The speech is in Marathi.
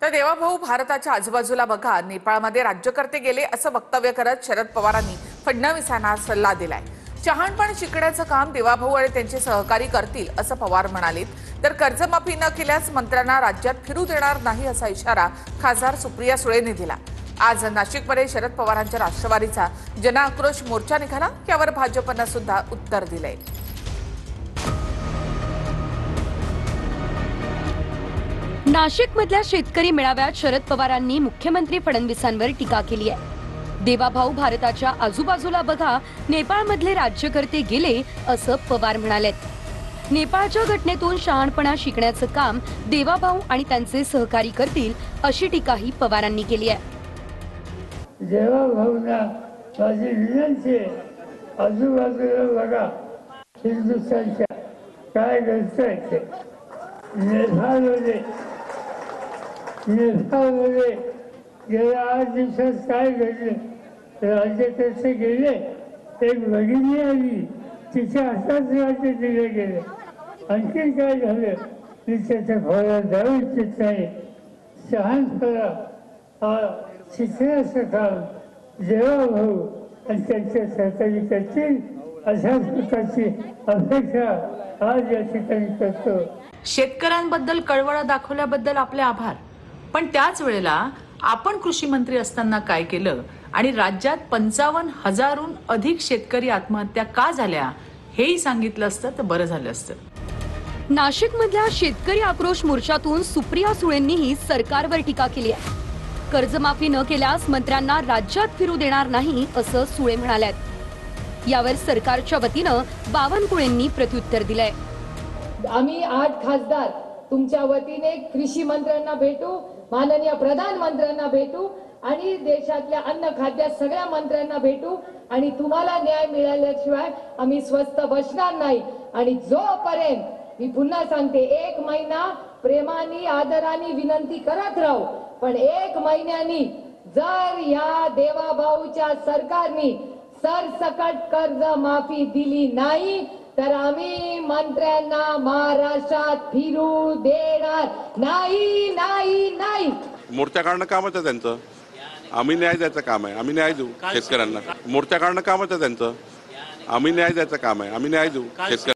तर देवाभाऊ भारताच्या आजूबाजूला बघा, नेपाळमध्ये राज्यकर्ते गेले असं वक्तव्य करत शरद पवारांनी फडणवीसांना सल्ला दिलाय। शहाणपण शिकण्याचं काम देवाभाऊ आणि त्यांचे सहकारी करतील असं पवार म्हणालेत। तर कर्जमाफी न केल्यास मंत्र्यांना राज्यात फिरू देणार नाही असा इशारा खासदार सुप्रिया सुळेंनी दिला। आज नाशिकमध्ये शरद पवारांच्या राष्ट्रवादीचा जनआक्रोश मोर्चा निघाला, यावर भाजपनं सुद्धा उत्तर दिलंय। नाशिकमधल्या शेतकरी मेळाव्यात शरद पवारांनी मुख्यमंत्री फडणवीसांवर टीका केली आहे। देवाभाऊ भारताच्या आजूबाजूला बघा, नेपाळमधले राज्यकर्ते गेले असं पवार म्हणालेत। नेपाळच्या घटनेतून शहाणपणा शिकण्याचं काम देवाभाऊ आणि त्यांचे सहकारी करतील अशी टीकाही पवारांनी केली आहे। देवाभाऊंना माझी विनंती आहे, आजूबाजूला बघा, हिंदुस्थानच्या काय घडतंय ते। नेपाळमध्ये गेल्या 8 दिवसात काय घडले, राज्यकर्ते गेले, एक भगिनी आली, तिच्या हातात राज्य दिले गेले, आणखीन काय झालं मी त्याच्या फळा जाऊ इच्छित नाही। शहाणपणा हा शिकण्याचं काम देवाभाऊ आणि त्यांच्या सहकारी करतील अशा प्रकारची अपेक्षा आज या ठिकाणी करतो। शेतकऱ्यांबद्दल कळवळा दाखवल्याबद्दल आपले आभार, पण त्याच वेळेला आपण कृषी मंत्री असताना काय केलं आणि राज्यात 55,000हून अधिक शेतकरी आत्महत्या का झाल्या हेही सांगितलं असतं तर बरं झालं असतं। नाशिकमधल्या शेतकरी आक्रोश मोर्चातून सुप्रिया सुळेंनीही सरकारवर टीका केली आहे। कर्जमाफी न केल्यास मंत्र्यांना राज्यात फिरू देणार नाही असं सुळे म्हणाल्यात। यावर सरकारच्या वतीनं बावनकुळेंनी प्रत्युत्तर दिलंय। आम्ही 8 खासदार तुमच्या वतीने कृषी मंत्र्यांना भेटू, माननीय प्रधानमंत्र्यांना भेटू आणि देशातल्या अन्न खाद्य सगळ्या मंत्र्यांना भेटू आणि तुम्हाला न्याय मिळाल्याशिवाय आम्ही स्वस्थ बसणार नाही। आणि जोपर्यंत मी पुन्हा सांगते, 1 महिना प्रेमाने आदराने विनंती करत राहू, पण 1 महिन्यानी जर या देवाभाऊच्या सरकारने सरसकट कर्ज माफी दिली नाही तर आम्ही मंत्र्यांना महाराष्ट्रात फिरू देणार नाही नाही नाही। मोर्चा काढणं कामच आहे त्यांचं, आम्ही न्याय द्यायचं काम आहे, आम्ही न्याय देऊ शेतकऱ्यांना। मोर्चा काढणं कामच आहे त्यांचं, आम्ही न्याय द्यायचं काम आहे, आम्ही न्याय देऊ शेतकऱ्यांना।